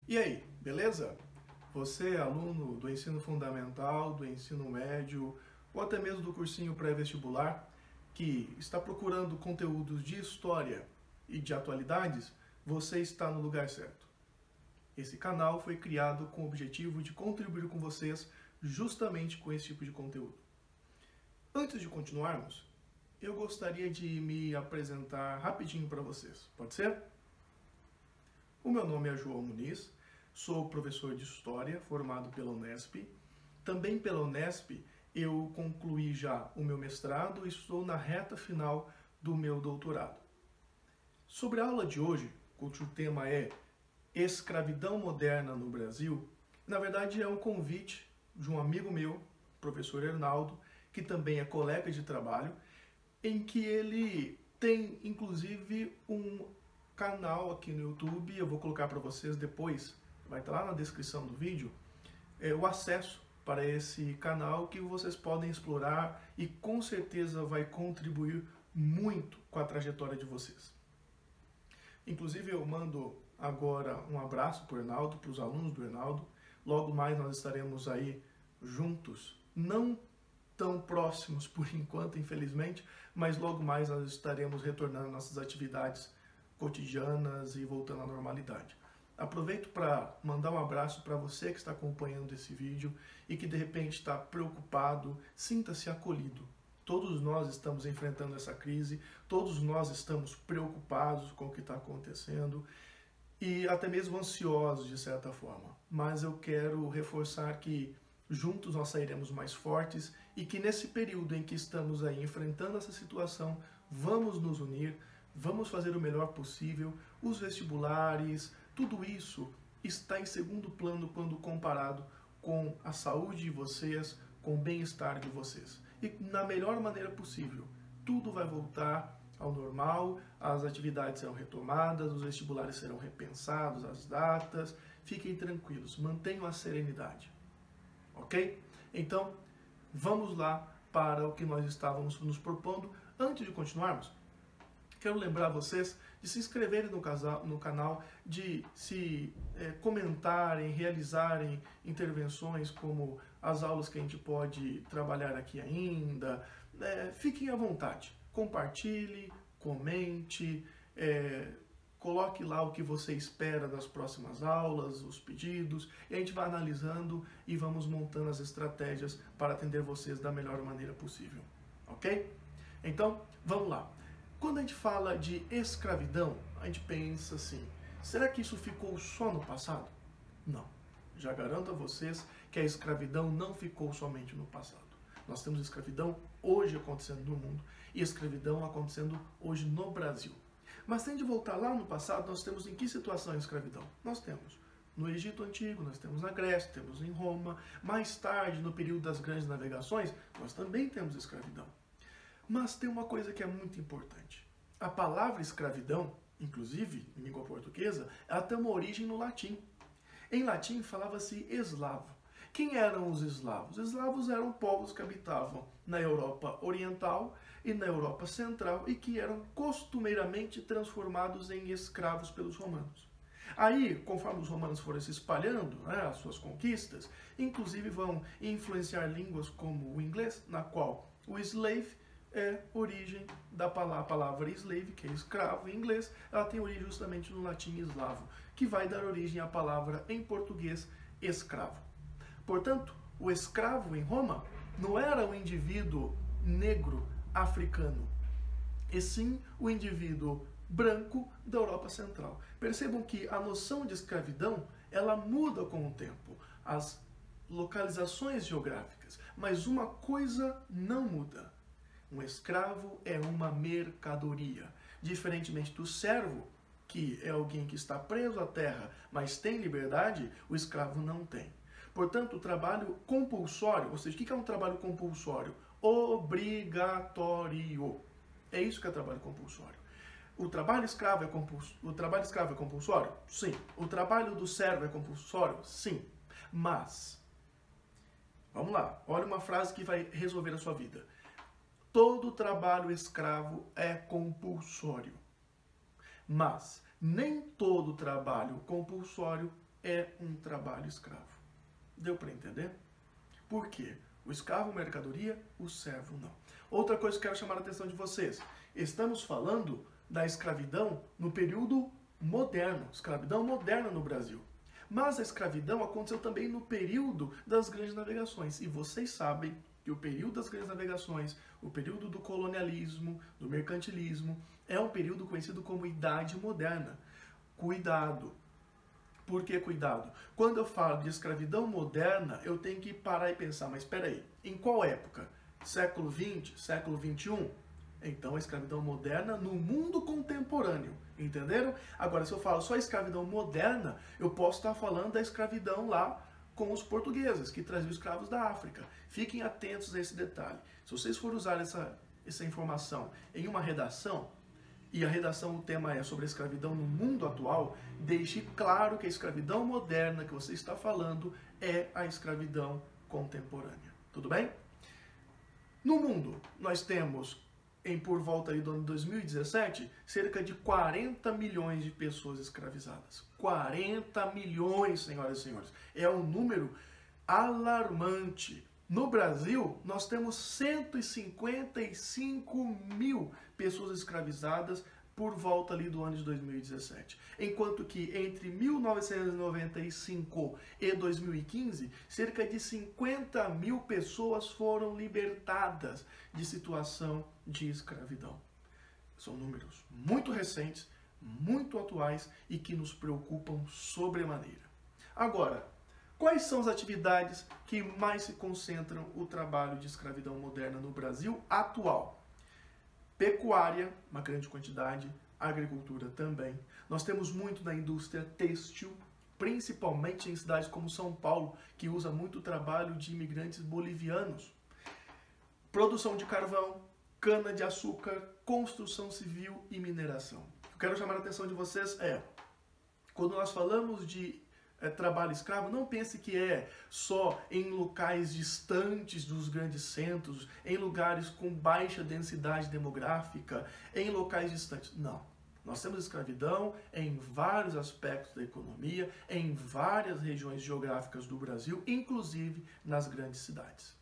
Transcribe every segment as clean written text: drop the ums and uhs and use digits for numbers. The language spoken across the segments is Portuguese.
E aí, beleza? Você é aluno do ensino fundamental, do ensino médio ou até mesmo do cursinho pré-vestibular que está procurando conteúdos de história e de atualidades, você está no lugar certo. Esse canal foi criado com o objetivo de contribuir com vocês justamente com esse tipo de conteúdo. Antes de continuarmos, eu gostaria de me apresentar rapidinho para vocês, pode ser? O meu nome é João Muniz, sou professor de História formado pela Unesp. Também pela Unesp eu concluí já o meu mestrado e estou na reta final do meu doutorado. Sobre a aula de hoje, cujo tema é Escravidão Moderna no Brasil, na verdade é um convite de um amigo meu, professor Hernaldo, que também é colega de trabalho, em que ele tem inclusive um canal aqui no YouTube, eu vou colocar para vocês depois, vai estar lá na descrição do vídeo, o acesso para esse canal que vocês podem explorar e com certeza vai contribuir muito com a trajetória de vocês. Inclusive eu mando agora um abraço para o Hernaldo, para os alunos do Hernaldo, logo mais nós estaremos aí juntos, não tão próximos por enquanto, infelizmente, mas logo mais nós estaremos retornando nossas atividades cotidianas e voltando à normalidade. Aproveito para mandar um abraço para você que está acompanhando esse vídeo e que de repente está preocupado, sinta-se acolhido. Todos nós estamos enfrentando essa crise, todos nós estamos preocupados com o que está acontecendo e até mesmo ansiosos de certa forma. Mas eu quero reforçar que juntos nós sairemos mais fortes e que nesse período em que estamos aí enfrentando essa situação, vamos nos unir, vamos fazer o melhor possível. Os vestibulares, tudo isso está em segundo plano quando comparado com a saúde de vocês, com o bem-estar de vocês. E na melhor maneira possível, tudo vai voltar ao normal, as atividades serão retomadas, os vestibulares serão repensados, as datas. Fiquem tranquilos, mantenham a serenidade. Ok? Então, vamos lá para o que nós estávamos nos propondo. Antes de continuarmos, quero lembrar vocês de se inscreverem no canal, de se comentarem, realizarem intervenções como as aulas que a gente pode trabalhar aqui ainda. Fiquem à vontade, compartilhe, comente, coloque lá o que você espera das próximas aulas, os pedidos, e a gente vai analisando e vamos montando as estratégias para atender vocês da melhor maneira possível, ok? Então, vamos lá. Quando a gente fala de escravidão, a gente pensa assim, será que isso ficou só no passado? Não. Já garanto a vocês que a escravidão não ficou somente no passado. Nós temos escravidão hoje acontecendo no mundo e escravidão acontecendo hoje no Brasil. Mas se a gente voltar lá no passado, nós temos em que situação a escravidão? Nós temos no Egito Antigo, nós temos na Grécia, temos em Roma. Mais tarde, no período das grandes navegações, nós também temos escravidão. Mas tem uma coisa que é muito importante. A palavra escravidão, inclusive em língua portuguesa, ela tem uma origem no latim. Em latim falava-se eslavo. Quem eram os eslavos? Os eslavos eram povos que habitavam na Europa Oriental e na Europa Central e que eram costumeiramente transformados em escravos pelos romanos. Aí, conforme os romanos foram se espalhando, as suas conquistas, inclusive vão influenciar línguas como o inglês, na qual o slave é origem da palavra slave, que é escravo em inglês, ela tem origem justamente no latim eslavo, que vai dar origem à palavra em português escravo. Portanto, o escravo em Roma não era o indivíduo negro africano, e sim o indivíduo branco da Europa Central. Percebam que a noção de escravidão, ela muda com o tempo, as localizações geográficas, mas uma coisa não muda. Um escravo é uma mercadoria. Diferentemente do servo, que é alguém que está preso à terra, mas tem liberdade, o escravo não tem. Portanto, o trabalho compulsório, ou seja, o que é um trabalho compulsório? Obrigatório. É isso que é trabalho compulsório. O trabalho escravo é compulsório? Sim. O trabalho do servo é compulsório? Sim. Mas, vamos lá, olha uma frase que vai resolver a sua vida. Todo trabalho escravo é compulsório. Mas nem todo trabalho compulsório é um trabalho escravo. Deu para entender? Por quê? O escravo mercadoria, o servo não. Outra coisa que eu quero chamar a atenção de vocês. Estamos falando da escravidão no período moderno, escravidão moderna no Brasil. Mas a escravidão aconteceu também no período das grandes navegações. E vocês sabem que o período das grandes navegações, o período do colonialismo, do mercantilismo, é um período conhecido como Idade Moderna. Cuidado! Por que cuidado? Quando eu falo de escravidão moderna, eu tenho que parar e pensar, mas espera aí, em qual época? Século XX? Século XXI? Então, a escravidão moderna no mundo contemporâneo, entenderam? Agora, se eu falo só escravidão moderna, eu posso estar falando da escravidão lá com os portugueses, que traziam escravos da África. Fiquem atentos a esse detalhe. Se vocês forem usar essa informação em uma redação, e a redação, o tema é sobre a escravidão no mundo atual, deixe claro que a escravidão moderna que você está falando é a escravidão contemporânea. Tudo bem? No mundo, nós temos, por volta aí do ano 2017, cerca de 40 milhões de pessoas escravizadas. 40 milhões, senhoras e senhores. É um número alarmante. No Brasil, nós temos 155 mil pessoas escravizadas por volta ali do ano de 2017. Enquanto que entre 1995 e 2015, cerca de 50 mil pessoas foram libertadas de situação de escravidão. São números muito recentes, muito atuais e que nos preocupam sobremaneira. Agora, quais são as atividades que mais se concentram o trabalho de escravidão moderna no Brasil atual? Pecuária, uma grande quantidade, agricultura também. Nós temos muito na indústria têxtil, principalmente em cidades como São Paulo, que usa muito o trabalho de imigrantes bolivianos. Produção de carvão, cana-de-açúcar, construção civil e mineração. O que eu quero chamar a atenção de vocês é, quando nós falamos de trabalho escravo, não pense que é só em locais distantes dos grandes centros, em lugares com baixa densidade demográfica, em locais distantes. Não. Nós temos escravidão em vários aspectos da economia, em várias regiões geográficas do Brasil, inclusive nas grandes cidades.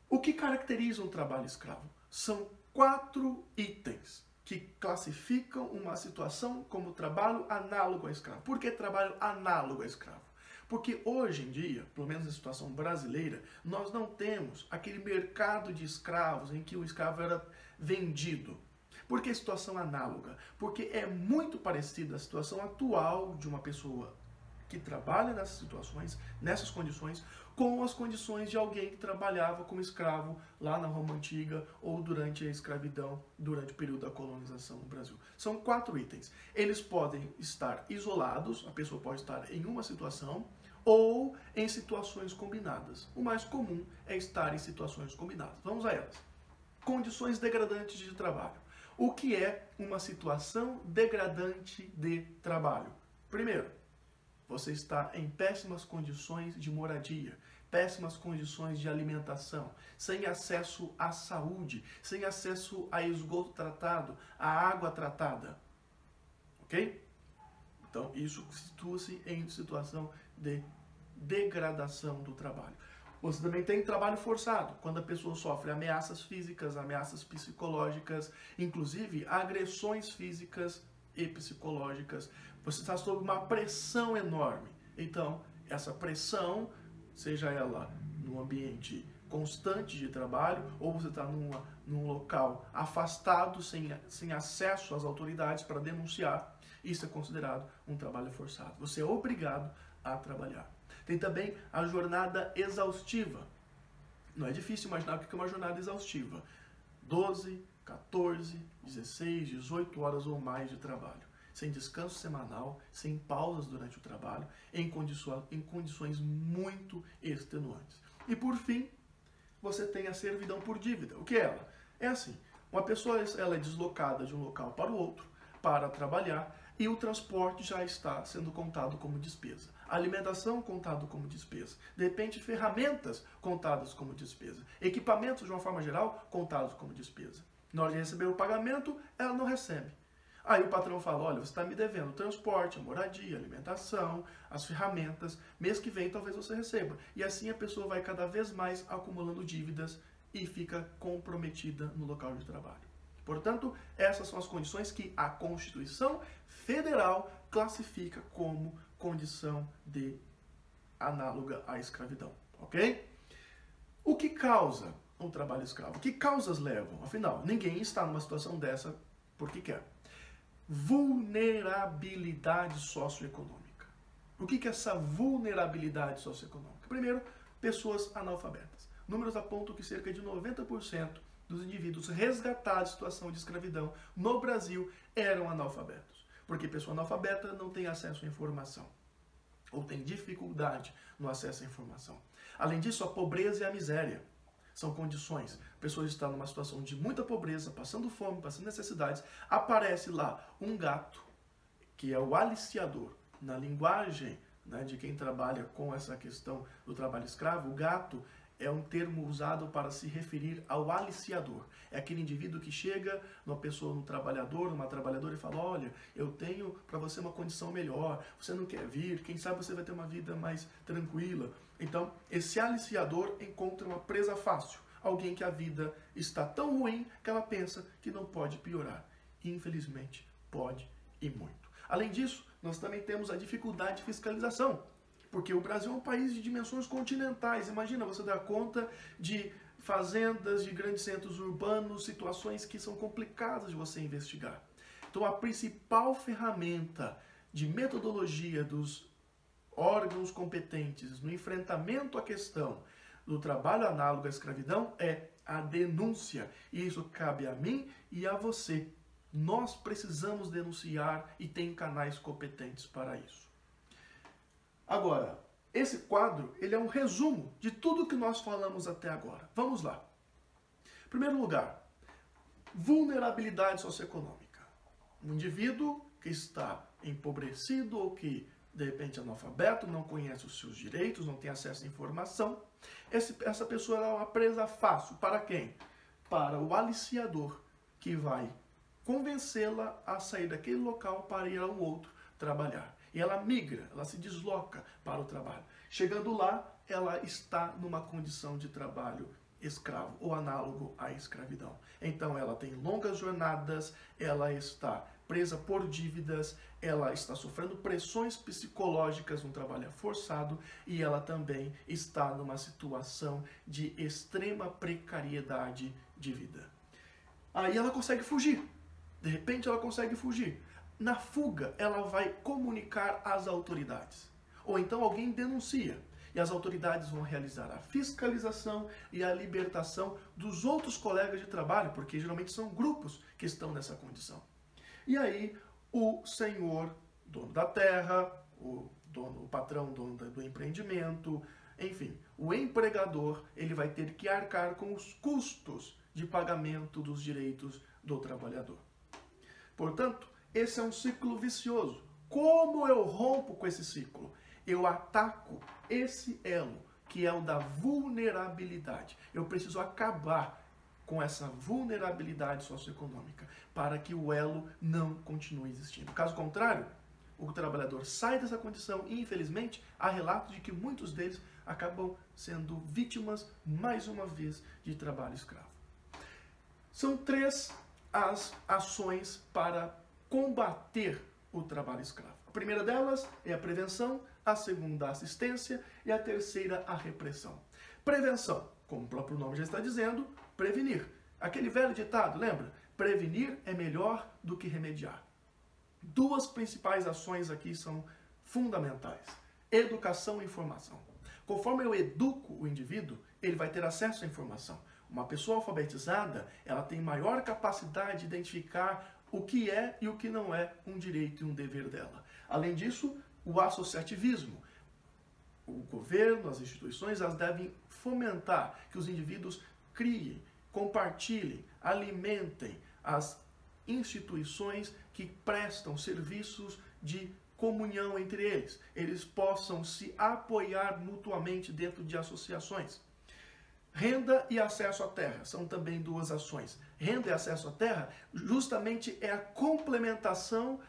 O que caracteriza um trabalho escravo? São 4 itens que classificam uma situação como trabalho análogo a escravo. Por que trabalho análogo a escravo? Porque hoje em dia, pelo menos na situação brasileira, nós não temos aquele mercado de escravos em que o escravo era vendido. Por que situação análoga? Porque é muito parecida a situação atual de uma pessoa que trabalha nessas situações, nessas condições, com as condições de alguém que trabalhava como escravo lá na Roma Antiga ou durante a escravidão, durante o período da colonização no Brasil. São 4 itens. Eles podem estar isolados, a pessoa pode estar em uma situação, ou em situações combinadas. O mais comum é estar em situações combinadas. Vamos a elas. Condições degradantes de trabalho. O que é uma situação degradante de trabalho? Primeiro, você está em péssimas condições de moradia, péssimas condições de alimentação, sem acesso à saúde, sem acesso a esgoto tratado, a água tratada. Ok? Então, isso situa-se em situação de degradação do trabalho. Você também tem trabalho forçado, quando a pessoa sofre ameaças físicas, ameaças psicológicas, inclusive agressões físicas e psicológicas. Você está sob uma pressão enorme. Então, essa pressão, seja ela num ambiente constante de trabalho, ou você está num local afastado, sem acesso às autoridades para denunciar, isso é considerado um trabalho forçado. Você é obrigado a trabalhar. Tem também a jornada exaustiva. Não é difícil imaginar o que é uma jornada exaustiva. 12, 14, 16, 18 horas ou mais de trabalho. Sem descanso semanal, sem pausas durante o trabalho, em condições muito extenuantes. E por fim, você tem a servidão por dívida. O que é ela? É assim, uma pessoa ela é deslocada de um local para o outro para trabalhar e o transporte já está sendo contado como despesa. A alimentação contado como despesa. De repente, ferramentas contadas como despesa. Equipamentos, de uma forma geral, contados como despesa. Na hora de receber o pagamento, ela não recebe. Aí o patrão fala, olha, você está me devendo transporte, a moradia, a alimentação, as ferramentas, mês que vem talvez você receba. E assim a pessoa vai cada vez mais acumulando dívidas e fica comprometida no local de trabalho. Portanto, essas são as condições que a Constituição Federal classifica como condição de análoga à escravidão, ok? O que causa o trabalho escravo? Que causas levam? Afinal, ninguém está numa situação dessa porque quer. Vulnerabilidade socioeconômica. O que é essa vulnerabilidade socioeconômica? Primeiro, pessoas analfabetas. Números apontam que cerca de 90% dos indivíduos resgatados em situação de escravidão no Brasil eram analfabetos. Porque pessoa analfabeta não tem acesso à informação, ou tem dificuldade no acesso à informação. Além disso, a pobreza e a miséria são condições. Pessoas estão numa situação de muita pobreza, passando fome, passando necessidades. Aparece lá um gato, que é o aliciador. Na linguagem, né, de quem trabalha com essa questão do trabalho escravo, o gato é um termo usado para se referir ao aliciador. É aquele indivíduo que chega numa pessoa, num trabalhador, numa trabalhadora e fala, olha, eu tenho para você uma condição melhor, você não quer vir, quem sabe você vai ter uma vida mais tranquila. Então, esse aliciador encontra uma presa fácil, alguém que a vida está tão ruim que ela pensa que não pode piorar. E, infelizmente, pode e muito. Além disso, nós também temos a dificuldade de fiscalização. Porque o Brasil é um país de dimensões continentais. Imagina você dar conta de fazendas, de grandes centros urbanos, situações que são complicadas de você investigar. Então, a principal ferramenta de metodologia dos órgãos competentes no enfrentamento à questão do trabalho análogo à escravidão é a denúncia. E isso cabe a mim e a você. Nós precisamos denunciar e tem canais competentes para isso. Agora, esse quadro ele é um resumo de tudo que nós falamos até agora. Vamos lá. Em primeiro lugar, vulnerabilidade socioeconômica. Um indivíduo que está empobrecido ou que, de repente, é analfabeto, não conhece os seus direitos, não tem acesso à informação. Essa pessoa é uma presa fácil. Para quem? Para o aliciador, que vai convencê-la a sair daquele local para ir a um outro trabalhar. E ela migra, ela se desloca para o trabalho. Chegando lá, ela está numa condição de trabalho escravo ou análogo à escravidão. Então ela tem longas jornadas, ela está presa por dívidas, ela está sofrendo pressões psicológicas no trabalho forçado e ela também está numa situação de extrema precariedade de vida. Aí ela consegue fugir. De repente ela consegue fugir. Na fuga, ela vai comunicar às autoridades. Ou então alguém denuncia. E as autoridades vão realizar a fiscalização e a libertação dos outros colegas de trabalho, porque geralmente são grupos que estão nessa condição. E aí, o senhor, dono da terra, o patrão, dono do empreendimento, enfim, o empregador, ele vai ter que arcar com os custos de pagamento dos direitos do trabalhador. Portanto, esse é um ciclo vicioso. Como eu rompo com esse ciclo? Eu ataco esse elo, que é o da vulnerabilidade. Eu preciso acabar com essa vulnerabilidade socioeconômica para que o elo não continue existindo. Caso contrário, o trabalhador sai dessa condição e, infelizmente, há relatos de que muitos deles acabam sendo vítimas, mais uma vez, de trabalho escravo. São 3 as ações para combater o trabalho escravo. A primeira delas é a prevenção, a segunda a assistência e a terceira a repressão. Prevenção, como o próprio nome já está dizendo, prevenir. Aquele velho ditado, lembra? Prevenir é melhor do que remediar. 2 principais ações aqui são fundamentais. Educação e informação. Conforme eu educo o indivíduo, ele vai ter acesso à informação. Uma pessoa alfabetizada, ela tem maior capacidade de identificar o que é e o que não é um direito e um dever dela. Além disso, o associativismo. O governo, as instituições, elas devem fomentar que os indivíduos criem, compartilhem, alimentem as instituições que prestam serviços de comunhão entre eles. Eles possam se apoiar mutuamente dentro de associações. Renda e acesso à terra são também duas ações. Renda e acesso à terra justamente é a complementação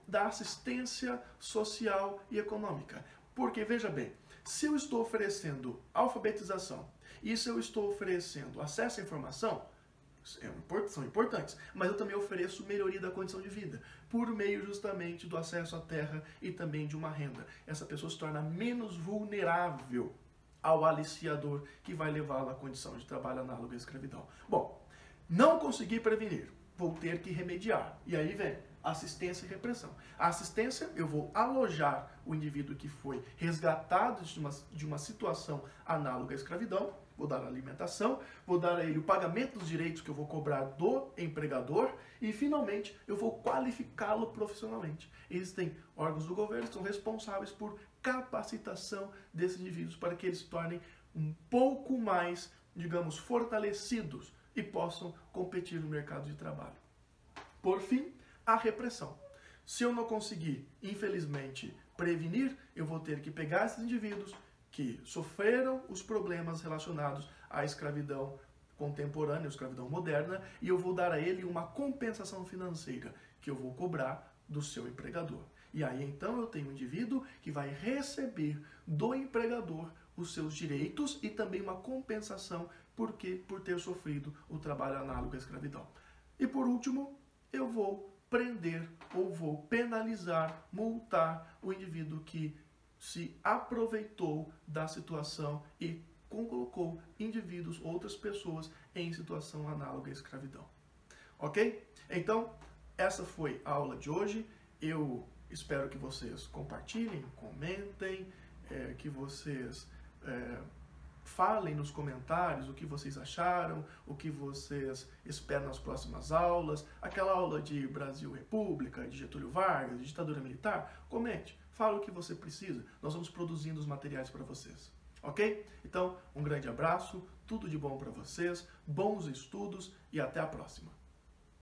da assistência social e econômica. Porque, veja bem, se eu estou oferecendo alfabetização e se eu estou oferecendo acesso à informação, são importantes, mas eu também ofereço melhoria da condição de vida, por meio justamente do acesso à terra e também de uma renda. Essa pessoa se torna menos vulnerável ao aliciador que vai levá-la à condição de trabalho análogo à escravidão. Bom, não consegui prevenir, vou ter que remediar. E aí vem assistência e repressão. A assistência, eu vou alojar o indivíduo que foi resgatado de uma situação análoga à escravidão, vou dar alimentação, vou dar a ele o pagamento dos direitos que eu vou cobrar do empregador e, finalmente, eu vou qualificá-lo profissionalmente. Existem órgãos do governo que são responsáveis por capacitação desses indivíduos para que eles se tornem um pouco mais, digamos, fortalecidos e possam competir no mercado de trabalho. Por fim, a repressão. Se eu não conseguir, infelizmente, prevenir, eu vou ter que pegar esses indivíduos que sofreram os problemas relacionados à escravidão contemporânea, à escravidão moderna, e eu vou dar a ele uma compensação financeira que eu vou cobrar do seu empregador. E aí então eu tenho um indivíduo que vai receber do empregador os seus direitos e também uma compensação por ter sofrido o trabalho análogo à escravidão. E por último, eu vou prender ou vou penalizar, multar o indivíduo que se aproveitou da situação e colocou indivíduos, outras pessoas, em situação análoga à escravidão. Ok? Então, essa foi a aula de hoje. Eu espero que vocês compartilhem, comentem, que vocês falem nos comentários o que vocês acharam, o que vocês esperam nas próximas aulas, aquela aula de Brasil República, de Getúlio Vargas, de ditadura militar. Comente, fala o que você precisa, nós vamos produzindo os materiais para vocês. Ok? Então, um grande abraço, tudo de bom para vocês, bons estudos e até a próxima.